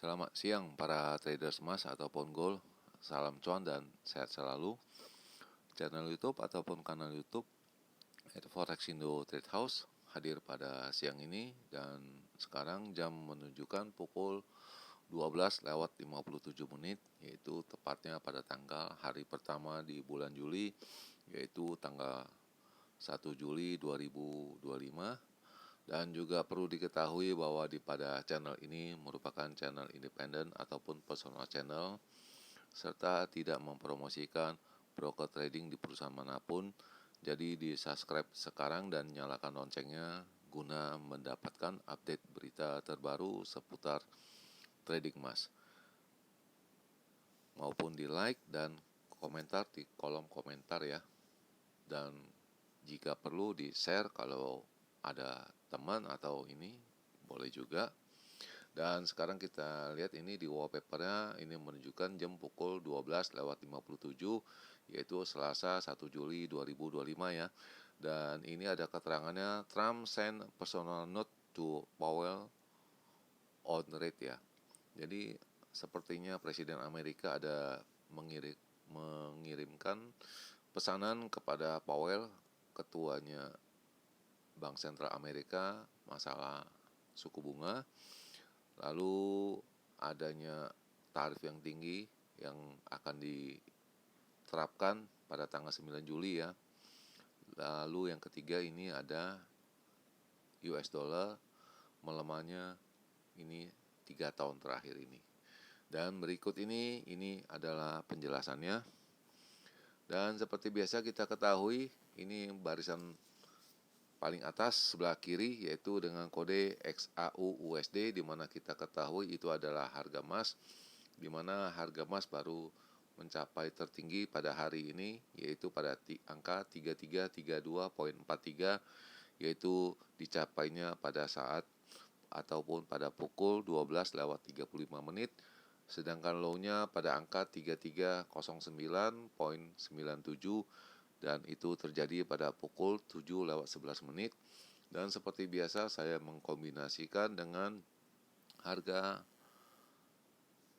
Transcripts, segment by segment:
Selamat siang para traders emas ataupun gold. Salam cuan dan sehat selalu. Channel YouTube ataupun kanal YouTube Forex Indo Trade House hadir pada siang ini, dan sekarang jam menunjukkan pukul 12:57, yaitu tepatnya pada tanggal hari pertama di bulan Juli, yaitu tanggal 1 Juli 2025. Dan juga perlu diketahui bahwa pada channel ini merupakan channel independen ataupun personal channel, serta tidak mempromosikan broker trading di perusahaan manapun. Jadi di subscribe sekarang dan nyalakan loncengnya guna mendapatkan update berita terbaru seputar trading emas. Maupun di like dan komentar di kolom komentar ya. Dan jika perlu di share kalau ada teman atau ini boleh juga. Dan sekarang kita lihat ini di wallpapernya, ini menunjukkan jam pukul 12:57, yaitu Selasa 1 Juli 2025 ya. Dan ini ada keterangannya, Trump send personal note to Powell on rate ya. Jadi sepertinya Presiden Amerika ada mengirimkan pesanan kepada Powell, ketuanya Bank Sentral Amerika, masalah suku bunga, lalu adanya tarif yang tinggi yang akan diterapkan pada tanggal 9 Juli ya. Lalu yang ketiga ini ada US dollar melemahnya ini 3 tahun terakhir ini. Dan berikut ini adalah penjelasannya. Dan seperti biasa kita ketahui, ini barisan paling atas sebelah kiri yaitu dengan kode XAU USD, di mana kita ketahui itu adalah harga emas, di mana harga emas baru mencapai tertinggi pada hari ini, yaitu pada angka 3332.43, yaitu dicapainya pada saat ataupun pada pukul 12:35, sedangkan low-nya pada angka 3309.97, dan itu terjadi pada pukul 7:11. Dan seperti biasa saya mengkombinasikan dengan harga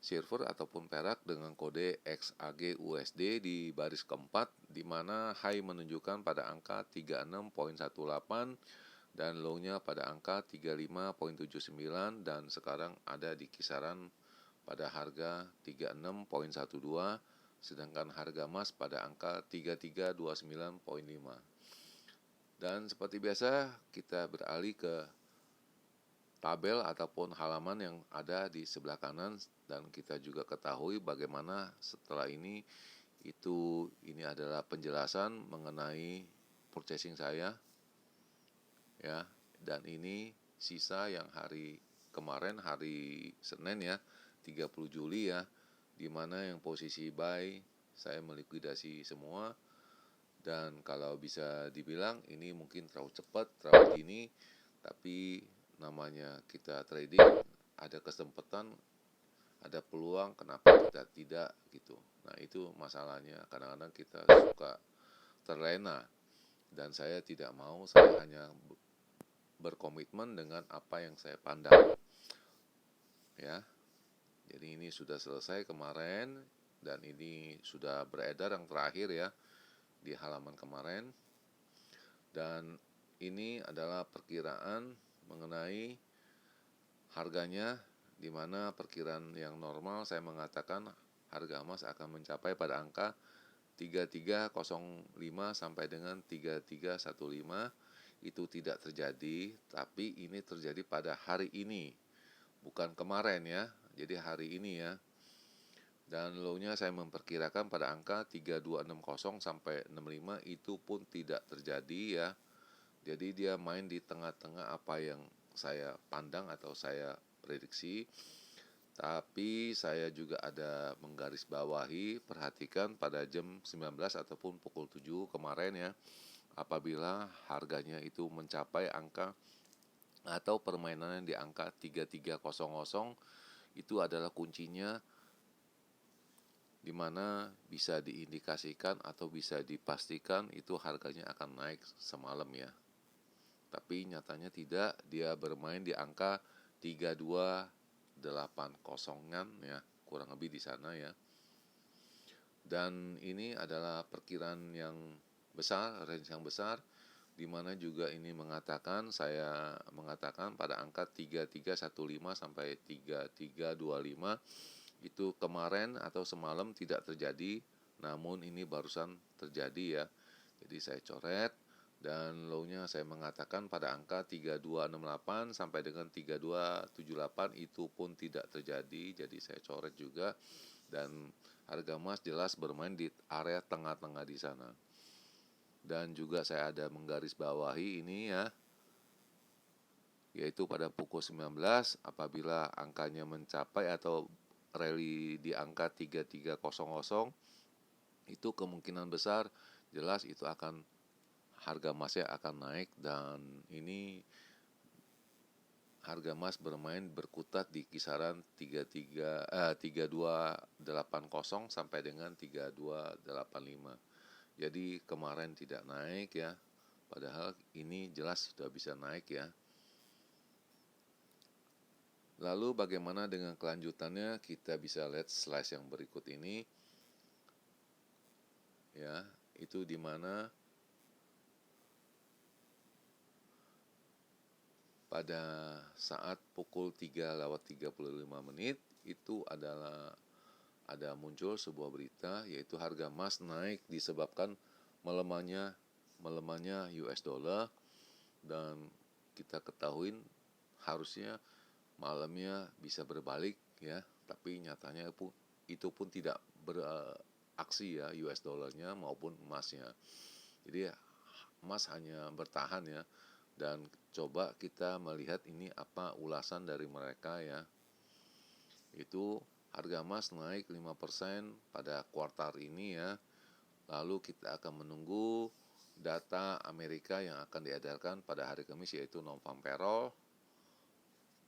silver ataupun perak dengan kode XAG USD di baris keempat, di mana high menunjukkan pada angka 36.18 dan low-nya pada angka 35.79, dan sekarang ada di kisaran pada harga 36.12, sedangkan harga emas pada angka 3329.5. Dan seperti biasa kita beralih ke tabel ataupun halaman yang ada di sebelah kanan, dan kita juga ketahui bagaimana setelah ini adalah penjelasan mengenai purchasing saya ya. Dan ini sisa yang hari kemarin, hari Senin ya, 30 Juli ya, dimana yang posisi buy saya melikuidasi semua. Dan kalau bisa dibilang ini mungkin terlalu cepat, terlalu dini, tapi namanya kita trading, ada kesempatan, ada peluang, kenapa kita tidak gitu. Nah itu masalahnya, kadang-kadang kita suka terlena, dan saya tidak mau, saya hanya berkomitmen dengan apa yang saya pandang ya. Jadi ini sudah selesai kemarin, dan ini sudah beredar yang terakhir ya di halaman kemarin. Dan ini adalah perkiraan mengenai harganya, di mana perkiraan yang normal saya mengatakan harga emas akan mencapai pada angka 3305 sampai dengan 3315. Itu tidak terjadi, tapi ini terjadi pada hari ini, bukan kemarin ya. Jadi hari ini ya. Dan low-nya saya memperkirakan pada angka 3260 sampai 65, itu pun tidak terjadi ya. Jadi dia main di tengah-tengah apa yang saya pandang atau saya prediksi. Tapi saya juga ada menggarisbawahi, perhatikan pada jam 19 ataupun pukul 7 kemarin ya, apabila harganya itu mencapai angka atau permainannya di angka 3300, itu adalah kuncinya, di mana bisa diindikasikan atau bisa dipastikan itu harganya akan naik semalam ya. Tapi nyatanya tidak, dia bermain di angka 3228 80-an ya, kurang lebih di sana ya. Dan ini adalah perkiraan yang besar, range yang besar, di mana juga ini saya mengatakan pada angka 3315 sampai 3325 itu kemarin atau semalam tidak terjadi, namun ini barusan terjadi ya. Jadi saya coret dan low-nya saya mengatakan pada angka 3268 sampai dengan 3278 itu pun tidak terjadi, jadi saya coret juga. Dan harga emas jelas bermain di area tengah-tengah di sana. Dan juga saya ada menggarisbawahi ini ya, yaitu pada pukul 19 apabila angkanya mencapai atau rally di angka 3300, itu kemungkinan besar jelas itu akan harga emasnya akan naik. Dan ini harga emas berkutat di kisaran 3280 sampai dengan 3285. Jadi kemarin tidak naik ya, padahal ini jelas sudah bisa naik ya. Lalu bagaimana dengan kelanjutannya? Kita bisa lihat slide yang berikut ini ya, itu dimana pada saat pukul 3:35 itu ada muncul sebuah berita, yaitu harga emas naik disebabkan melemahnya US dollar. Dan kita ketahui harusnya malamnya bisa berbalik ya, tapi nyatanya itu pun tidak beraksi ya, US dollarnya maupun emasnya. Jadi emas hanya bertahan ya. Dan coba kita melihat ini apa ulasan dari mereka ya. Itu harga emas naik 5% pada kuartal ini ya. Lalu kita akan menunggu data Amerika yang akan diedarkan pada hari Kamis, yaitu non-farm payroll.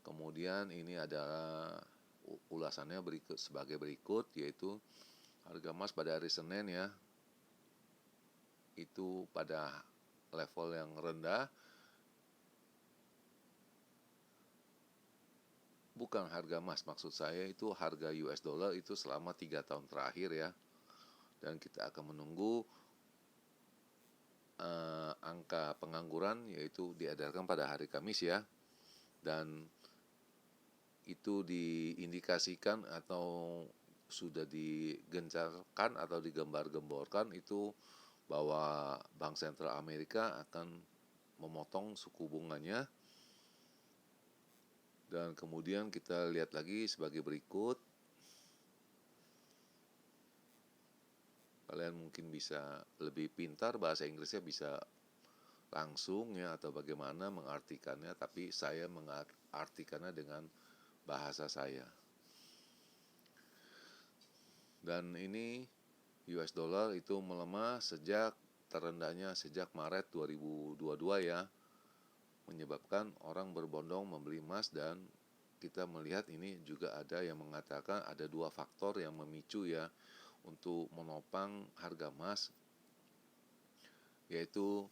Kemudian ini adalah ulasannya sebagai berikut, yaitu harga emas pada hari Senin ya, itu pada level yang rendah. Bukan harga emas, maksud saya itu harga US dollar itu selama 3 tahun terakhir ya. Dan kita akan menunggu angka pengangguran, yaitu diedarkan pada hari Kamis ya. Dan itu diindikasikan atau sudah digencarkan atau digembar-gemborkan itu bahwa Bank Sentral Amerika akan memotong suku bunganya. Dan kemudian kita lihat lagi sebagai berikut. Kalian mungkin bisa lebih pintar bahasa Inggrisnya, bisa langsung ya atau bagaimana mengartikannya, tapi saya mengartikannya dengan bahasa saya. Dan ini US dollar itu melemah terendahnya sejak Maret 2022 ya, menyebabkan orang berbondong membeli emas. Dan kita melihat ini juga ada yang mengatakan ada 2 faktor yang memicu ya untuk menopang harga emas, yaitu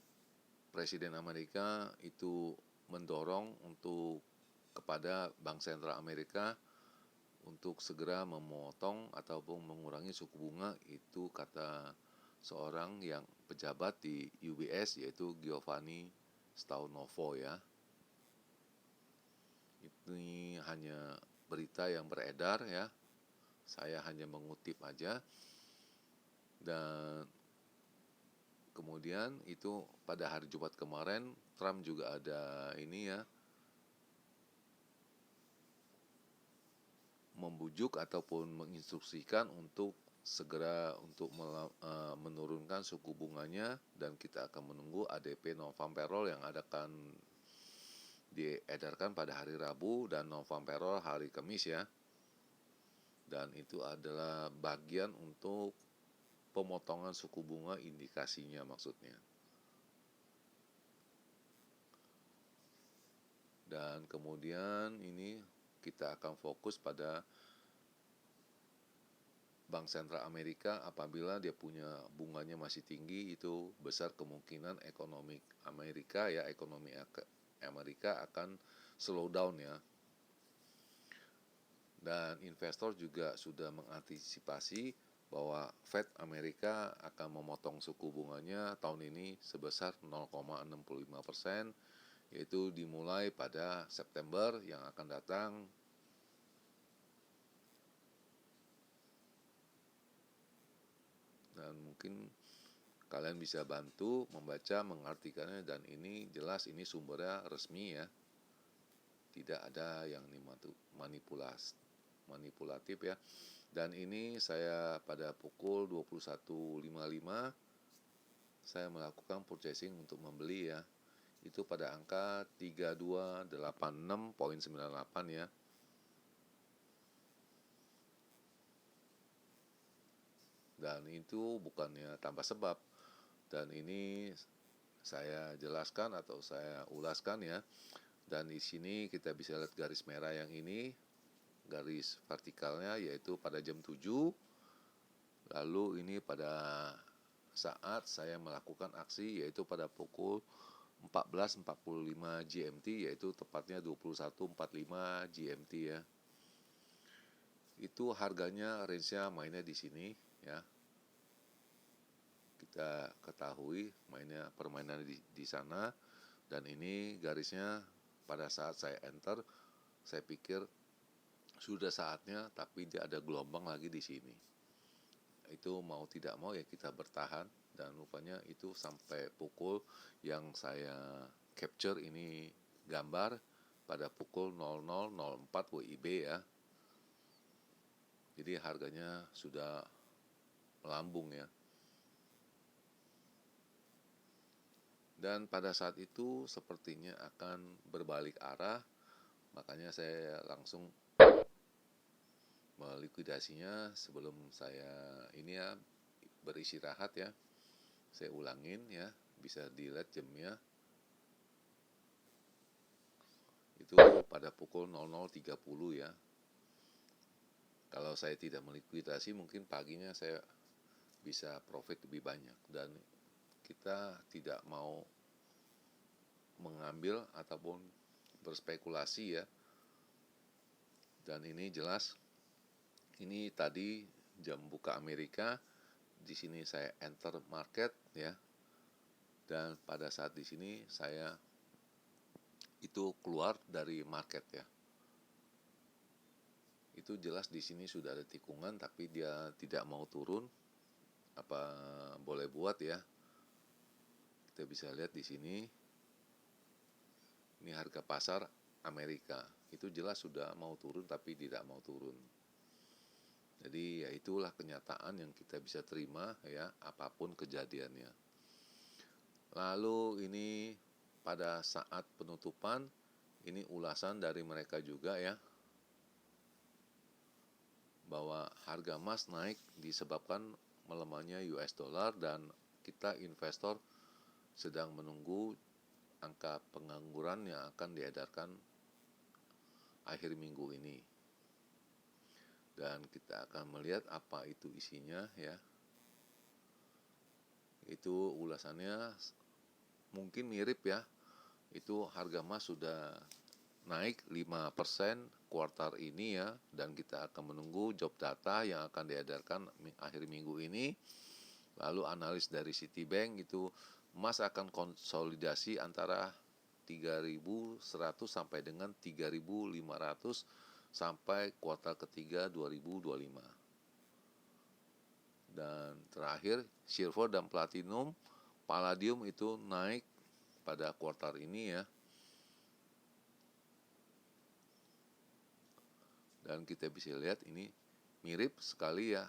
Presiden Amerika itu mendorong kepada Bank Sentral Amerika untuk segera memotong ataupun mengurangi suku bunga. Itu kata seorang yang pejabat di UBS, yaitu Giovanni Staunovo ya. Ini hanya berita yang beredar ya, saya hanya mengutip aja. Dan kemudian itu pada hari Jumat kemarin Trump juga ada ini ya, membujuk ataupun menginstruksikan untuk segera menurunkan suku bunganya. Dan kita akan menunggu ADP non-farm payroll yang akan diedarkan pada hari Rabu dan non-farm payroll hari Kamis ya. Dan itu adalah bagian untuk pemotongan suku bunga, indikasinya maksudnya. Dan kemudian ini kita akan fokus pada Bank Sentral Amerika. Apabila dia punya bunganya masih tinggi, itu besar kemungkinan ekonomi Amerika akan slow down ya. Dan investor juga sudah mengantisipasi bahwa Fed Amerika akan memotong suku bunganya tahun ini sebesar 0,65%, yaitu dimulai pada September yang akan datang. Dan mungkin kalian bisa bantu membaca, mengartikannya, dan ini jelas ini sumbernya resmi ya. Tidak ada yang manipulatif ya. Dan ini saya pada pukul 21.55 saya melakukan purchasing untuk membeli ya. Itu pada angka 3286.98 ya. Dan itu bukannya tanpa sebab. Dan ini saya jelaskan atau saya ulaskan ya. Dan di sini kita bisa lihat garis merah yang ini, garis vertikalnya yaitu pada jam 7. Lalu ini pada saat saya melakukan aksi yaitu pada pukul 14.45 GMT, yaitu tepatnya 21.45 GMT ya. Itu harganya range-nya mainnya di sini ya. Kita ketahui mainnya permainan di sana. Dan ini garisnya pada saat saya enter, saya pikir sudah saatnya, tapi dia ada gelombang lagi di sini. Itu mau tidak mau ya kita bertahan, dan rupanya itu sampai pukul yang saya capture ini gambar pada pukul 00.04 WIB ya. Jadi harganya sudah melambung ya. Dan pada saat itu sepertinya akan berbalik arah, makanya saya langsung melikuidasinya sebelum saya ini ya beristirahat ya. Saya ulangin ya, bisa dilihat jamnya. Itu pada pukul 00.30 ya. Kalau saya tidak melikuidasi mungkin paginya saya bisa profit lebih banyak. Dan kita tidak mau mengambil ataupun berspekulasi ya. Dan ini jelas, ini tadi jam buka Amerika, di sini saya enter market ya. Dan pada saat di sini saya itu keluar dari market ya. Itu jelas di sini sudah ada tikungan, tapi dia tidak mau turun. Apa boleh buat ya? Kita bisa lihat di sini. Ini harga pasar Amerika. Itu jelas sudah mau turun tapi tidak mau turun. Jadi ya itulah kenyataan yang kita bisa terima ya, apapun kejadiannya. Lalu ini pada saat penutupan, ini ulasan dari mereka juga ya, bahwa harga emas naik disebabkan melemahnya US dollar, dan kita investor sedang menunggu angka pengangguran yang akan diedarkan akhir minggu ini. Dan kita akan melihat apa itu isinya ya. Itu ulasannya mungkin mirip ya. Itu harga emas sudah naik 5% kuartal ini ya, dan kita akan menunggu job data yang akan diedarkan akhir minggu ini. Lalu analis dari Citibank itu emas akan konsolidasi antara 3.100 sampai dengan 3.500 sampai kuartal ketiga 2025. Dan terakhir silver dan platinum, palladium itu naik pada kuartal ini ya. Dan kita bisa lihat ini mirip sekali ya,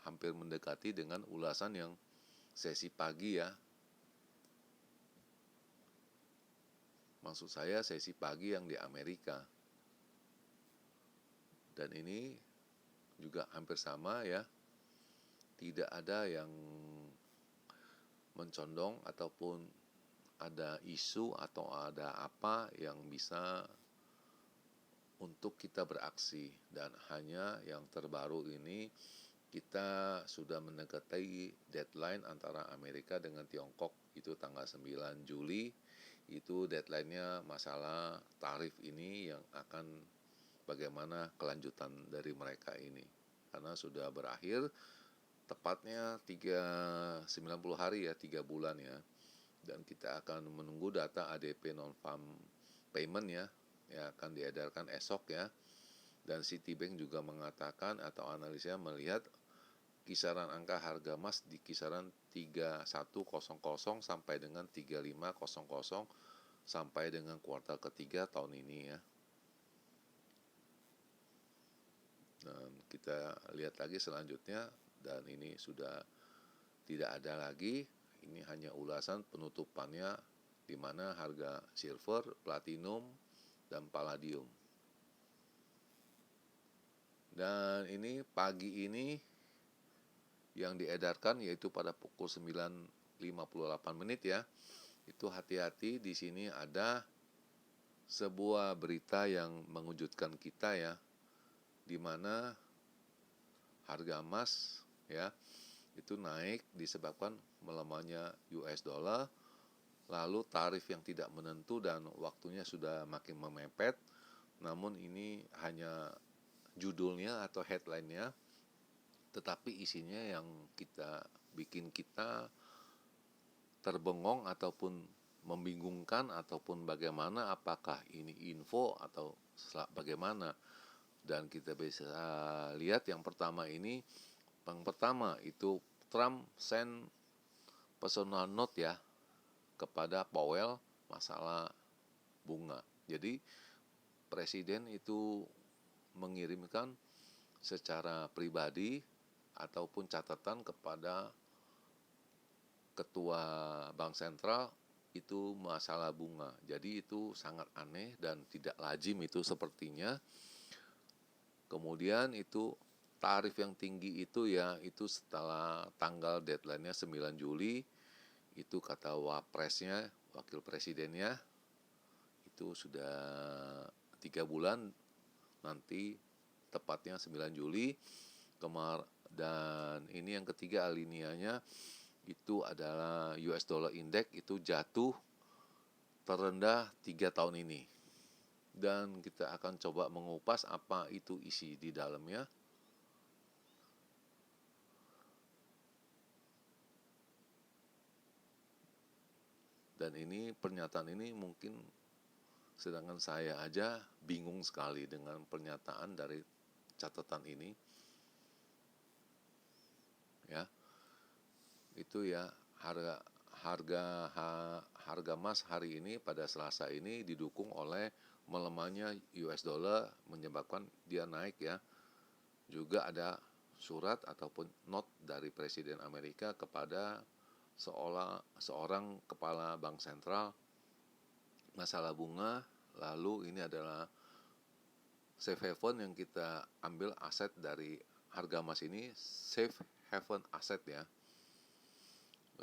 hampir mendekati dengan ulasan yang sesi pagi ya. Maksud saya sesi pagi yang di Amerika. Dan ini juga hampir sama ya. Tidak ada yang mencondong ataupun ada isu atau ada apa yang bisa untuk kita beraksi. Dan hanya yang terbaru ini kita sudah mendekati deadline antara Amerika dengan Tiongkok, itu tanggal 9 Juli. Itu deadline-nya masalah tarif ini yang akan bagaimana kelanjutan dari mereka ini. Karena sudah berakhir tepatnya 90 hari ya, 3 bulan ya. Dan kita akan menunggu data ADP non-farm payment ya, yang akan diedarkan esok ya. Dan Citibank juga mengatakan atau analisnya melihat kisaran angka harga emas di kisaran 3100 sampai dengan 3500 sampai dengan kuartal ketiga tahun ini ya. Dan kita lihat lagi selanjutnya, dan ini sudah tidak ada lagi, ini hanya ulasan penutupannya di mana harga silver, platinum, dan palladium. Dan ini pagi ini yang diedarkan yaitu pada pukul 9.58 ya. Itu hati-hati, di sini ada sebuah berita yang mengejutkan kita ya, di mana harga emas ya itu naik disebabkan melemahnya US dollar, lalu tarif yang tidak menentu dan waktunya sudah makin memepet. Namun ini hanya judulnya atau headline-nya, tetapi isinya yang bikin kita terbengong ataupun membingungkan ataupun bagaimana, apakah ini info atau bagaimana. Dan kita bisa lihat yang pertama itu Trump send personal note ya kepada Powell masalah bunga. Jadi presiden itu mengirimkan secara pribadi ataupun catatan kepada ketua bank sentral itu masalah bunga. Jadi itu sangat aneh dan tidak lazim itu sepertinya. Kemudian itu tarif yang tinggi itu ya, itu setelah tanggal deadline-nya 9 Juli, itu kata wapresnya, wakil presidennya, itu sudah 3 bulan nanti tepatnya 9 Juli. Dan ini yang ketiga alinianya itu adalah US dollar index itu jatuh terendah 3 tahun ini. Dan kita akan coba mengupas apa itu isi di dalamnya. Dan ini pernyataan ini mungkin sedangkan saya aja bingung sekali dengan pernyataan dari catatan ini. Ya. Itu ya harga emas hari ini pada Selasa ini didukung oleh melemahnya US dollar menyebabkan dia naik ya. Juga ada surat ataupun note dari Presiden Amerika kepada seorang kepala bank sentral masalah bunga. Lalu ini adalah safe haven yang kita ambil aset dari harga emas ini, safe haven aset ya.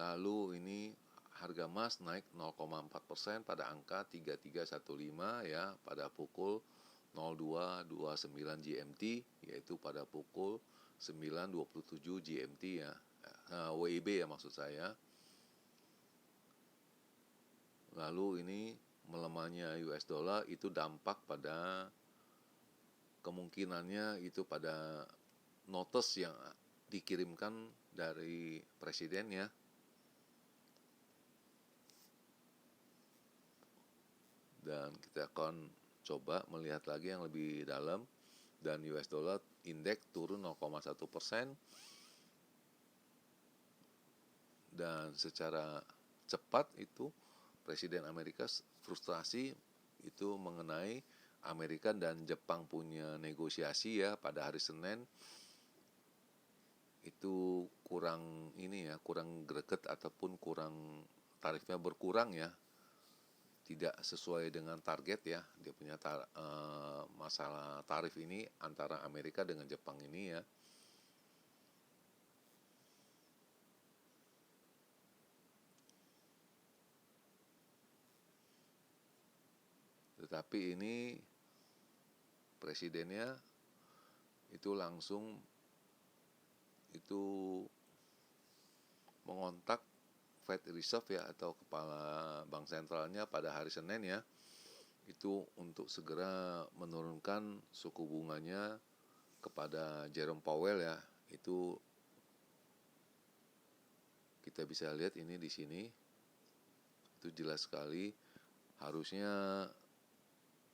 Lalu ini harga emas naik 0,4% pada angka 3315 ya pada pukul 02.29 GMT, yaitu pada pukul 9.27 GMT ya, WIB ya maksud saya. Lalu ini melemahnya US dollar itu dampak pada kemungkinannya itu pada notice yang dikirimkan dari presiden ya. Dan kita akan coba melihat lagi yang lebih dalam. Dan US dollar indeks turun 0,1%. Dan secara cepat itu Presiden Amerika frustrasi itu mengenai Amerika dan Jepang punya negosiasi ya pada hari Senin. Itu kurang greget ataupun kurang tarifnya berkurang ya. Tidak sesuai dengan target ya, dia punya masalah tarif ini antara Amerika dengan Jepang ini ya. Tetapi ini presidennya itu langsung itu mengontak Fed Reserve ya atau kepala bank sentralnya pada hari Senin ya, itu untuk segera menurunkan suku bunganya kepada Jerome Powell ya. Itu kita bisa lihat ini di sini, itu jelas sekali. Harusnya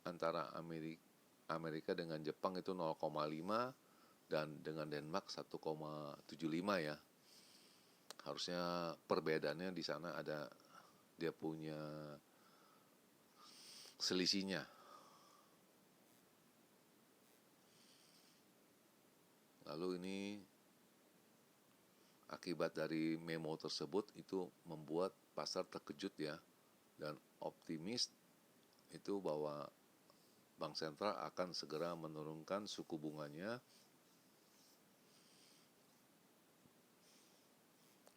antara Amerika dengan Jepang itu 0,5 dan dengan Denmark 1,75 ya. Harusnya perbedaannya di sana ada, dia punya selisihnya. Lalu ini akibat dari memo tersebut itu membuat pasar terkejut ya, dan optimis itu bahwa Bank Sentral akan segera menurunkan suku bunganya.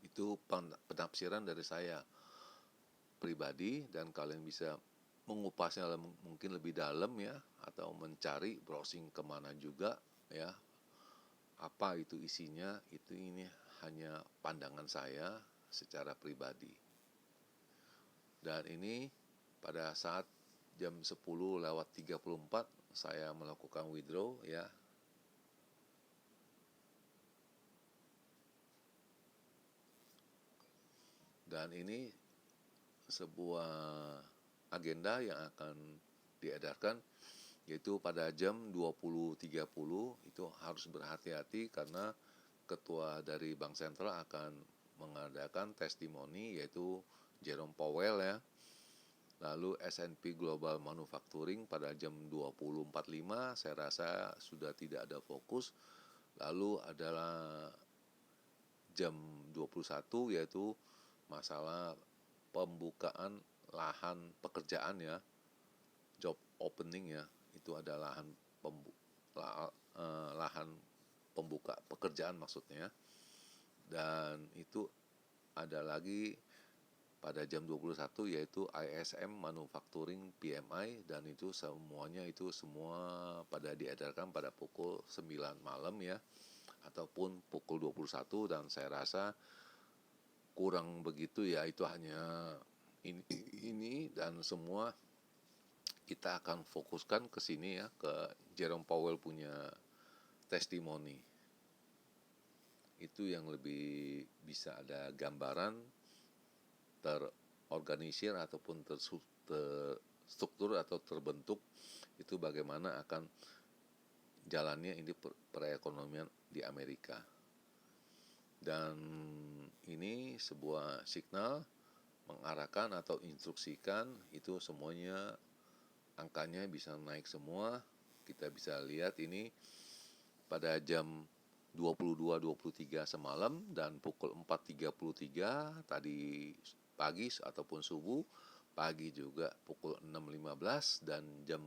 Itu penafsiran dari saya pribadi, dan kalian bisa mengupasnya mungkin lebih dalam ya, atau mencari browsing kemana juga ya, apa itu isinya. Ini hanya pandangan saya secara pribadi. Dan ini pada saat jam 10:34 saya melakukan withdraw ya. Dan ini sebuah agenda yang akan diedarkan, yaitu pada jam 20.30 itu harus berhati-hati karena ketua dari Bank Sentral akan mengadakan testimoni, yaitu Jerome Powell ya. Lalu S&P Global Manufacturing pada jam 20.45 saya rasa sudah tidak ada fokus. Lalu adalah jam 21 yaitu masalah pembukaan lahan pekerjaan ya, job opening ya. Itu ada lahan pembuka pekerjaan maksudnya. Dan itu ada lagi pada jam 21 yaitu ISM Manufacturing PMI, dan itu semuanya itu semua pada diedarkan pada pukul 9 malam ya, ataupun pukul 21, dan saya rasa kurang begitu ya, itu hanya ini dan semua kita akan fokuskan ke sini ya, ke Jerome Powell punya testimoni. Itu yang lebih bisa ada gambaran terorganisir ataupun terstruktur atau terbentuk itu bagaimana akan jalannya ini perekonomian di Amerika. Dan ini sebuah signal mengarahkan atau instruksikan itu semuanya angkanya bisa naik semua. Kita bisa lihat ini pada jam 22.23 semalam dan pukul 4.33 tadi pagi ataupun subuh, pagi juga pukul 6.15 dan jam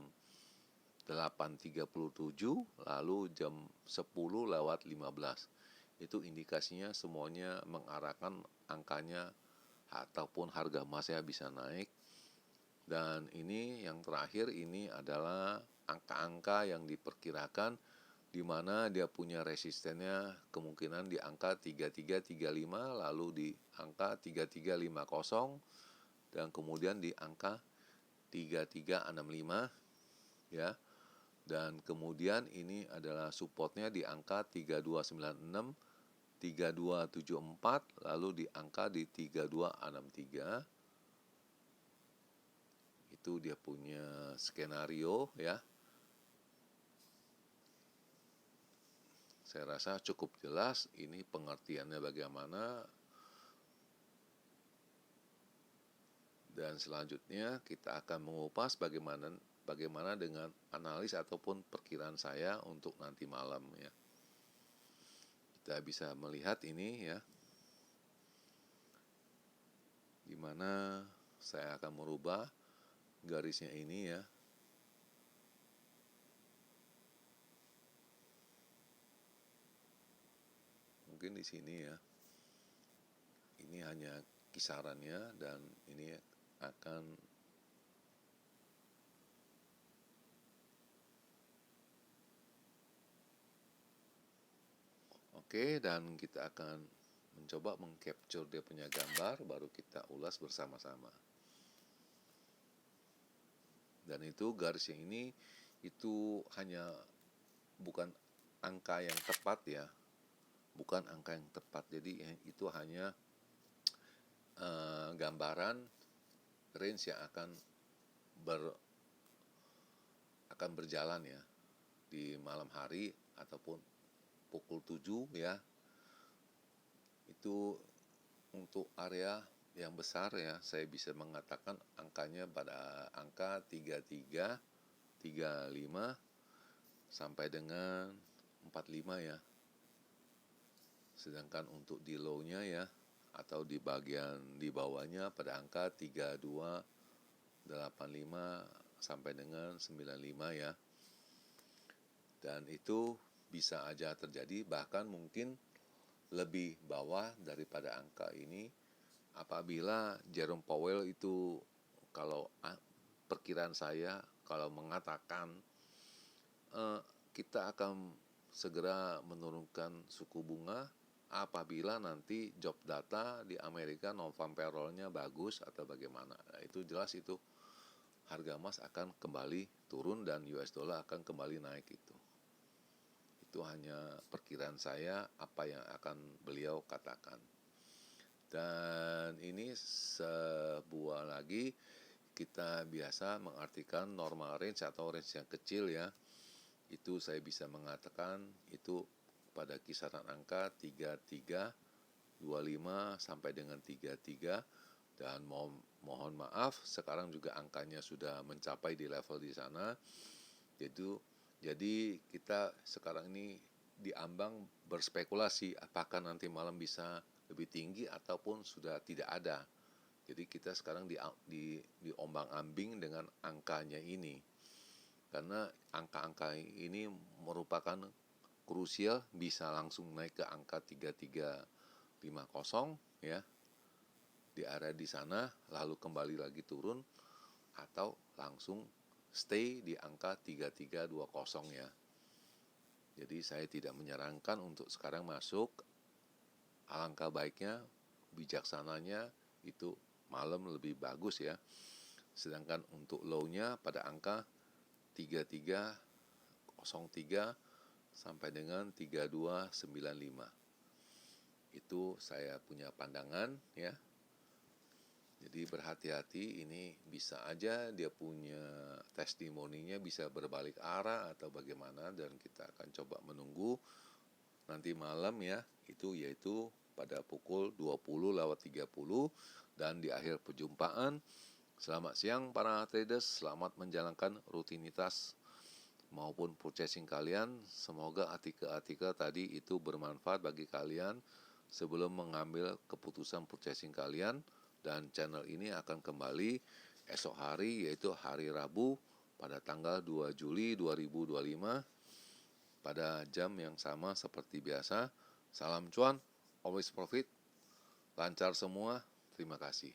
8.37, lalu jam 10:15. Itu indikasinya semuanya mengarahkan angkanya ataupun harga emasnya bisa naik. Dan ini yang terakhir ini adalah angka-angka yang diperkirakan, di mana dia punya resistennya kemungkinan di angka 3335, lalu di angka 3350, dan kemudian di angka 3365 ya. Dan kemudian ini adalah supportnya di angka 3296, 3274, lalu di angka di 3263. Itu dia punya skenario ya. Saya rasa cukup jelas ini pengertiannya bagaimana. Dan selanjutnya kita akan mengupas bagaimana dengan analis ataupun perkiraan saya untuk nanti malam ya. Kita bisa melihat ini ya, dimana saya akan merubah garisnya ini ya. Mungkin di sini ya. Ini hanya kisarannya, dan ini akan oke, dan kita akan mencoba mengcapture dia punya gambar, baru kita ulas bersama-sama. Dan itu garisnya ini itu hanya bukan angka yang tepat ya, bukan angka yang tepat. Jadi itu hanya gambaran range yang akan berjalan ya di malam hari ataupun pukul 7 ya. Itu untuk area yang besar ya, saya bisa mengatakan angkanya pada angka 33, 35 sampai dengan 45 ya. Sedangkan untuk di low-nya ya atau di bagian di bawahnya pada angka 32, 85 sampai dengan 95 ya. Dan itu bisa aja terjadi, bahkan mungkin lebih bawah daripada angka ini apabila Jerome Powell itu, kalau perkiraan saya, kalau mengatakan kita akan segera menurunkan suku bunga apabila nanti job data di Amerika non-farm payroll-nya bagus atau bagaimana. Nah, itu jelas itu harga emas akan kembali turun dan US dollar akan kembali naik itu. Itu hanya perkiraan saya apa yang akan beliau katakan. Dan ini sebuah lagi, kita biasa mengartikan normal range atau range yang kecil ya. Itu saya bisa mengatakan itu pada kisaran angka 33, 25 sampai dengan 33. Dan mohon maaf, sekarang juga angkanya sudah mencapai di level di sana. Jadi kita sekarang ini diambang berspekulasi apakah nanti malam bisa lebih tinggi ataupun sudah tidak ada. Jadi kita sekarang diombang-ambing dengan angkanya ini. Karena angka-angka ini merupakan krusial, bisa langsung naik ke angka 3350 ya. Di area di sana lalu kembali lagi turun atau langsung stay di angka 3320 ya. Jadi saya tidak menyarankan untuk sekarang masuk. Alangkah baiknya, bijaksananya itu malam lebih bagus ya. Sedangkan untuk low-nya pada angka 3303 sampai dengan 3295. Itu saya punya pandangan ya. Jadi berhati-hati, ini bisa aja dia punya testimoninya bisa berbalik arah atau bagaimana, dan kita akan coba menunggu nanti malam ya, itu yaitu pada pukul 20:30 dan di akhir perjumpaan. Selamat siang para traders, selamat menjalankan rutinitas maupun purchasing kalian. Semoga artikel-artikel tadi itu bermanfaat bagi kalian sebelum mengambil keputusan purchasing kalian. Dan channel ini akan kembali esok hari, yaitu hari Rabu pada tanggal 2 Juli 2025 pada jam yang sama seperti biasa. Salam cuan, always profit, lancar semua. Terima kasih.